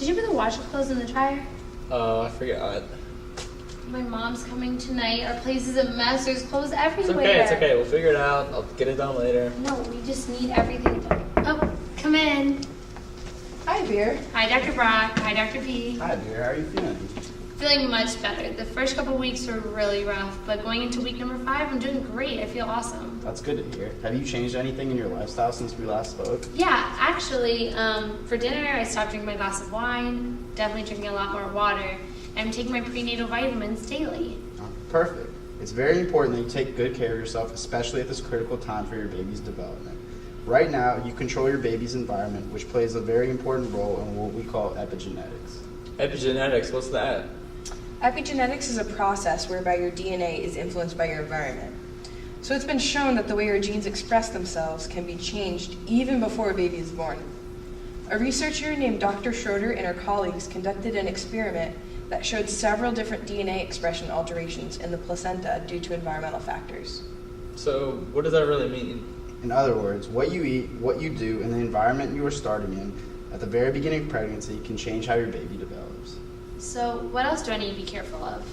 Did you put the washer clothes in the dryer? Oh, I forgot. My mom's coming tonight. Our place is a mess. There's clothes everywhere. It's okay. We'll figure it out. I'll get it done later. No, we just need everything. Oh, come in. Hi, Beer. Hi, Dr. Brock. Hi, Dr. P. Hi, Beer. How are you feeling? Feeling much better. The first couple weeks were really rough, but going into week number 5, I'm doing great. I feel awesome. That's good to hear. Have you changed anything in your lifestyle since we last spoke? Yeah, actually, for dinner, I stopped drinking my glass of wine, definitely drinking a lot more water, and I'm taking my prenatal vitamins daily. Perfect. It's very important that you take good care of yourself, especially at this critical time for your baby's development. Right now, you control your baby's environment, which plays a very important role in what we call epigenetics. Epigenetics, what's that? Epigenetics is a process whereby your DNA is influenced by your environment. So it's been shown that the way your genes express themselves can be changed even before a baby is born. A researcher named Dr. Schroeder and her colleagues conducted an experiment that showed several different DNA expression alterations in the placenta due to environmental factors. So, what does that really mean? In other words, what you eat, what you do, and the environment you are starting in at the very beginning of pregnancy can change how your baby develops. So, what else do I need to be careful of?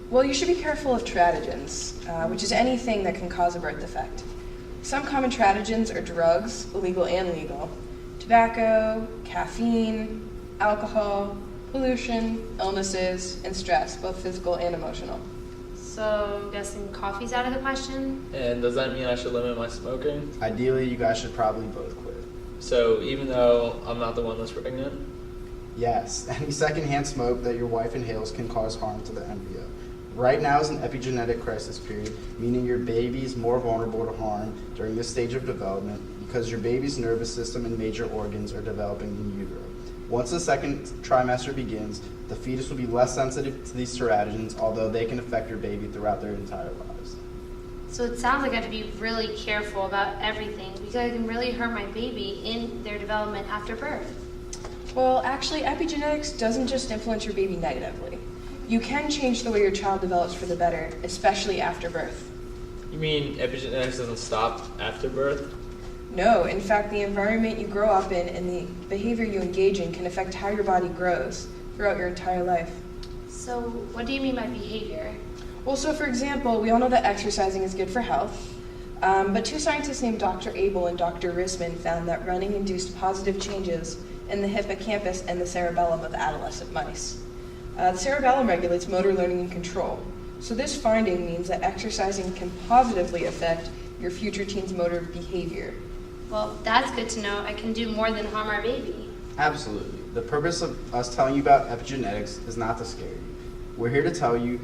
Well, you should be careful of teratogens, which is anything that can cause a birth defect. Some common teratogens are drugs, illegal and legal, tobacco, caffeine, alcohol, pollution, illnesses, and stress, both physical and emotional. So, I'm guessing coffee's out of the question? And does that mean I should limit my smoking? Ideally, you guys should probably both quit. So, even though I'm not the one that's pregnant? Yes, any secondhand smoke that your wife inhales can cause harm to the embryo. Right now is an epigenetic crisis period, meaning your baby is more vulnerable to harm during this stage of development because your baby's nervous system and major organs are developing in utero. Once the second trimester begins, the fetus will be less sensitive to these teratogens, although they can affect your baby throughout their entire lives. So it sounds like I have to be really careful about everything because I can really hurt my baby in their development after birth. Well, actually, epigenetics doesn't just influence your baby negatively. You can change the way your child develops for the better, especially after birth. You mean epigenetics doesn't stop after birth? No, in fact, the environment you grow up in and the behavior you engage in can affect how your body grows throughout your entire life. So what do you mean by behavior? Well, so for example, we all know that exercising is good for health, but 2 scientists named Dr. Abel and Dr. Risman found that running induced positive changes in the hippocampus and the cerebellum of adolescent mice. The cerebellum regulates motor learning and control. So this finding means that exercising can positively affect your future teen's motor behavior. Well, that's good to know. I can do more than harm our baby. Absolutely. The purpose of us telling you about epigenetics is not to scare you. We're here to tell you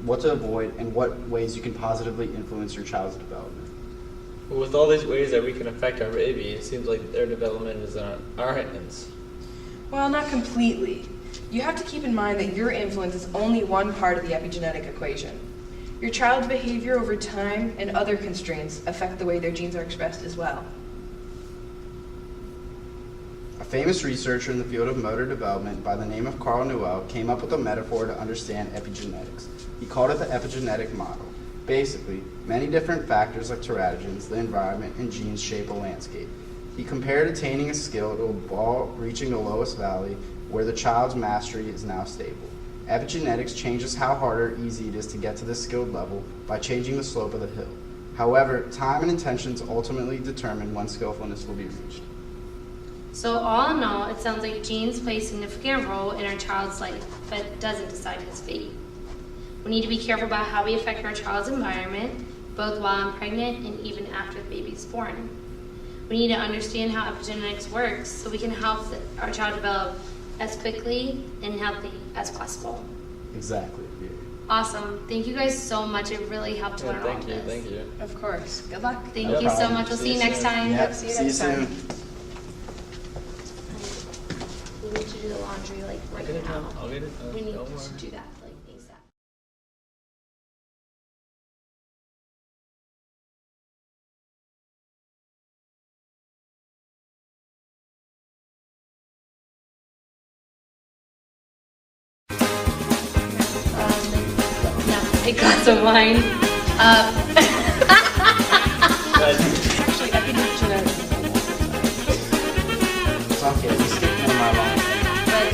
what to avoid and what ways you can positively influence your child's development. Well, with all these ways that we can affect our baby, it seems like their development is on our hands. Well, not completely. You have to keep in mind that your influence is only one part of the epigenetic equation. Your child's behavior over time and other constraints affect the way their genes are expressed as well. A famous researcher in the field of motor development by the name of Carl Newell came up with a metaphor to understand epigenetics. He called it the epigenetic model. Basically, many different factors like teratogens, the environment, and genes shape a landscape. He compared attaining a skill to a ball reaching the lowest valley where the child's mastery is now stable. Epigenetics changes how hard or easy it is to get to this skilled level by changing the slope of the hill. However, time and intentions ultimately determine when skillfulness will be reached. So all in all, it sounds like genes play a significant role in our child's life, but it doesn't decide his fate. We need to be careful about how we affect our child's environment, both while I'm pregnant and even after the baby is born. We need to understand how epigenetics works so we can help our child develop as quickly and healthy as possible. Exactly. Awesome. Thank you guys so much. It really helped to learn all Thank you, this. thank you. Of course. Good luck. Thank No you so problem. much. We'll See see you you next soon. time. Yep, See you see you next time. soon. We need to do the laundry like I'll get it right now. done. I'll get it done. We need Don't to worry. do that like ASAP. No, a glass of wine. Actually, epigenetics. It's okay. Just stick one of my lines. But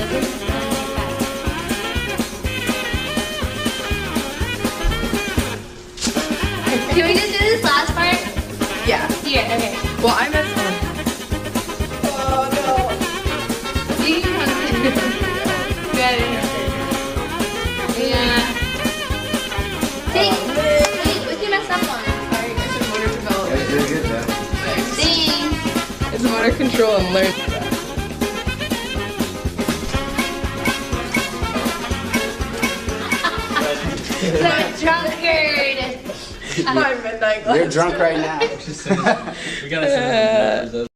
gonna do this last part? Yeah. Here, okay. Well, I messed up. Oh no. You can Ready? Yeah. Wait, what did you mess up on? Sorry, it's a motor Yeah, development. you're good, man. Thanks. It's motor control and learning. The drunkard. My midnight glass. You're drunk right now. We gotta send